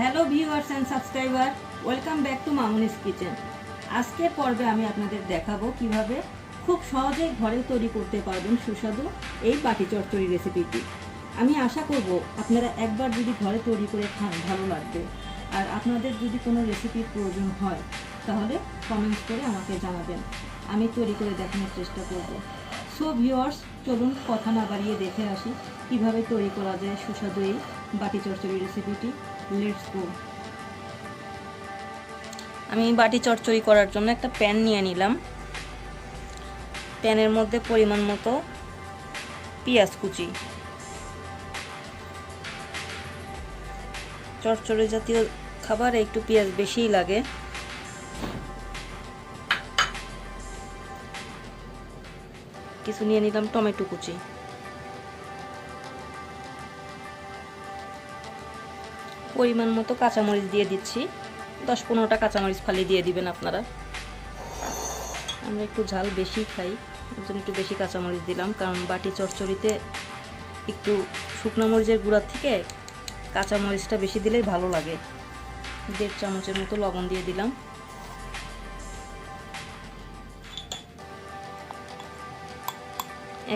Hello viewers and subscriber, welcome back to Mamoni's kitchen. আজকের পর্বে আমি আপনাদের দেখাবো কিভাবে খুব সহজেই ঘরে তৈরি করতে পারবেন সুস্বাদু এই বাটি চচ্চড়ি রেসিপিটি। আমি আশা করব আপনারা একবার যদি ঘরে তৈরি করে খান ভালো লাগবে। আর আপনাদের যদি কোনো রেসিপির প্রয়োজন হয় তাহলে কমেন্টস করে আমাকে জানাবেন, আমি তৈরি করে দেখানোর চেষ্টা করব। সো ভিউয়ার্স, চলুন কথা না বাড়িয়ে দেখে আসি কিভাবে তৈরি করা যায় সুস্বাদু এই বাটি চচ্চড়ি রেসিপিটি। Let's go. আমি বাটি চচ্চড়ি করার জন্য একটা প্যান নিয়ে নিলাম। প্যানের মধ্যে পরিমাণ মতো পেঁয়াজ কুচি, চচ্চড়ি জাতীয় খাবারে একটু পেঁয়াজ বেশিই লাগে। কিছু নিয়ে নিলাম টমেটো কুচি, পরিমাণ মতো কাঁচামরিচ দিয়ে দিচ্ছি। 10-15টা কাঁচামরিচ ফালি দিয়ে দিবেন আপনারা। আমরা একটু ঝাল বেশি খাই, এর জন্য একটু বেশি কাঁচামরিচ দিলাম, কারণ বাটি চচ্চড়িতে একটু শুকনো মরিচের গুঁড়ার থেকে কাঁচামরিচটা বেশি দিলেই ভালো লাগে। 1.5 চামচের মতো লবণ দিয়ে দিলাম।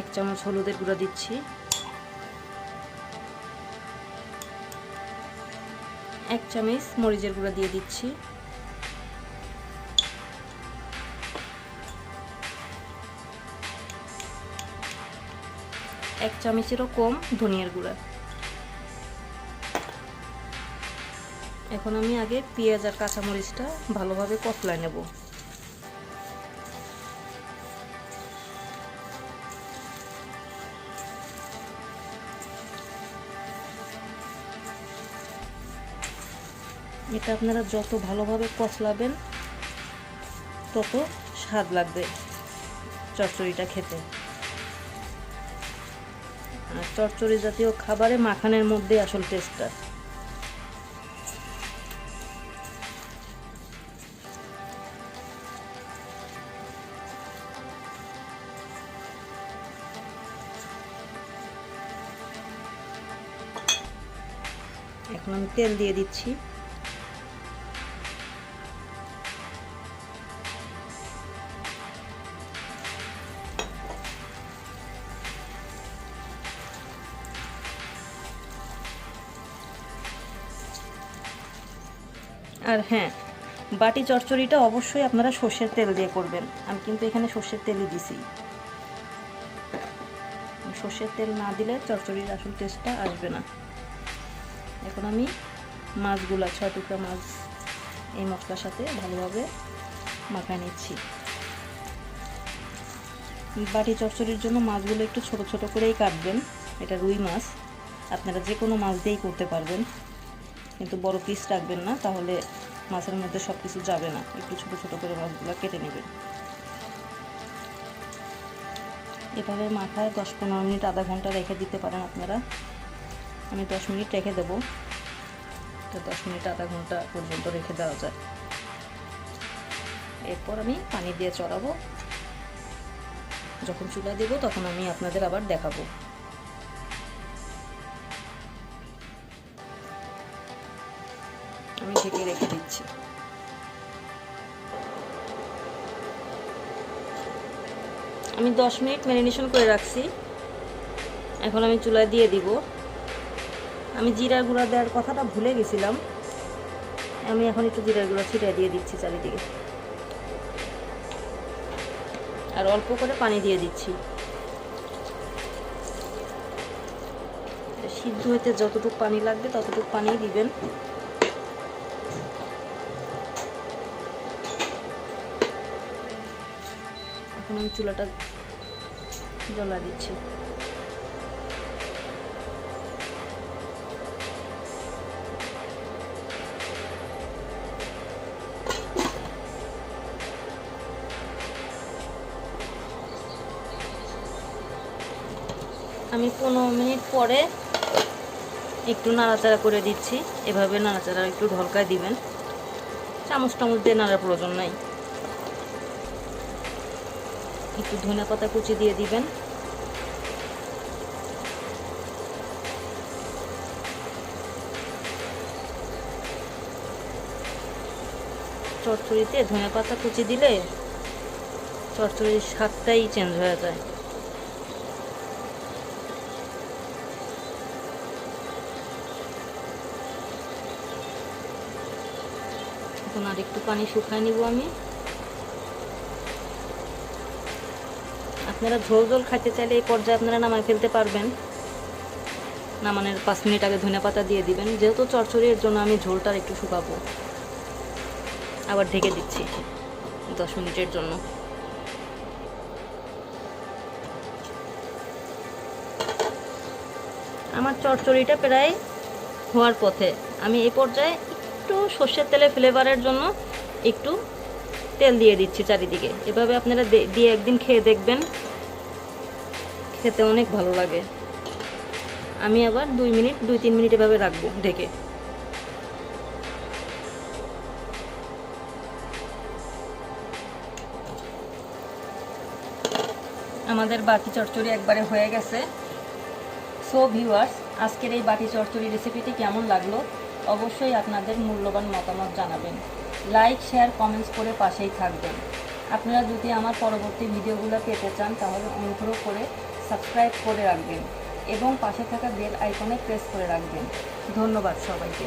এক চামচ হলুদের গুঁড়া দিচ্ছি। 1 চামচ মরিচের গুঁড়া দিয়ে দিচ্ছি। 1 চামচেরও কম ধনিয়ার গুঁড়া। এখন আমি আগে পেঁয়াজ আর কাঁচামরিচটা ভালোভাবে কষলায় নেব। এটা আপনারা যত ভালোভাবে কষলাবেন তত স্বাদ লাগবে চচ্চড়িটা খেতে। আর চচ্চড়ি জাতীয় খাবারে মাখানের মধ্যে আসল টেস্টটা। এখন আমি তেল দিয়ে দিচ্ছি। আর হ্যাঁ, বাটি চচ্চড়িটা অবশ্যই আপনারা সর্ষের তেল দিয়ে করবেন। আমি কিন্তু এখানে সর্ষের তেলই দিছি। সর্ষের তেল না দিলে চচ্চড়ির আসল টেস্টটা আসবে না। এখন আমি মাছগুলা 6 টুকরা মাছ এই মশলার সাথে ভালোভাবে মাখায় নিচ্ছি। বাটি চচ্চড়ির জন্য মাছগুলো একটু ছোট ছোট করেই কাটবেন। এটা রুই মাছ, আপনারা যে কোনো মাছ দিয়েই করতে পারবেন, কিন্তু বড় পিস রাখবেন না, তাহলে মাছের মধ্যে সব কিছু যাবে না। একটু ছোট ছোট করে মাছগুলো কেটে নেবেন। এভাবে মাখায় 10-15 মিনিট, আধা ঘন্টা রেখে দিতে পারেন আপনারা। আমি 10 মিনিট রেখে দেবো, তো 10 মিনিট আধা ঘন্টা পর্যন্ত রেখে দেওয়া যায়। এরপর আমি পানি দিয়ে চড়াবো। যখন চুলা দেবো তখন আমি আপনাদের আবার দেখাবো। আমি ঢেকে রেখে দিচ্ছি। আমি 10 মিনিট ম্যারিনেশন করে রাখছি। এখন আমি চুলায় দিয়ে দিব। আমি জিরার গুঁড়া দেওয়ার কথাটা ভুলে গেছিলাম। আমি এখন একটু জিরার গুঁড়া ছিটিয়ে দিয়ে দিচ্ছি চারিদিকে, আর অল্প করে পানি দিয়ে দিচ্ছি। সিদ্ধ হতে যতটুকু পানি লাগবে ততটুকু পানি দিবেন। এখন আমি চুলাটা জ্বলা দিচ্ছি। আমি 15 মিনিট পরে একটু নাড়াচাড়া করে দিচ্ছি। এভাবে নাড়াচাড়া একটু ঢলকায় দিবেন, চামচ টামচ দিয়ে নাড়ার প্রয়োজন নাই। একটু ধনেপাতা কুচি দিয়ে দিবেন। চচ্চড়িতে ধনেপাতা কুচি দিলে চচ্চড়ির স্বাদটাই চেঞ্জ হয়ে যায়। এখন আর একটু পানি শুকায় নিব আমি। আপনারা ঝোল ঝোল খাইতে চাইলে এই পর্যায়ে আপনারা নামায় ফেলতে পারবেন। নামানোর 5 মিনিট আগে ধনেপাতা দিয়ে দিবেন। যেহেতু চচ্চড়ির জন্য আমি ঝোলটা একটু শুকাবো, আবার ঢেকে দিচ্ছি 10 মিনিটের জন্য। আমার চচ্চড়িটা প্রায় হওয়ার পথে। আমি এই পর্যায়ে একটু সর্ষের তেলে ফ্লেভারের জন্য একটু তেল দিয়ে দিচ্ছি চারিদিকে। এভাবে আপনারা দিয়ে একদিন খেয়ে দেখবেন, খেতে অনেক ভালো লাগে। আমি আবার 2-3 মিনিট এভাবে রাখবো ঢেকে। আমাদের বাটি চচ্চড়ি একবারে হয়ে গেছে। সো ভিউয়ার্স, আজকের এই বাটি চচ্চড়ি রেসিপিটি কেমন লাগলো অবশ্যই আপনাদের মূল্যবান মতামত জানাবেন। লাইক, শেয়ার, কমেন্টস করে পাশেই থাকবেন। আপনারা যদি আমার পরবর্তী ভিডিওগুলো পেতে চান তাহলে অনুগ্রহ করে সাবস্ক্রাইব করে রাখবেন এবং পাশে থাকা বেল আইকনে প্রেস করে রাখবেন। ধন্যবাদ সবাইকে।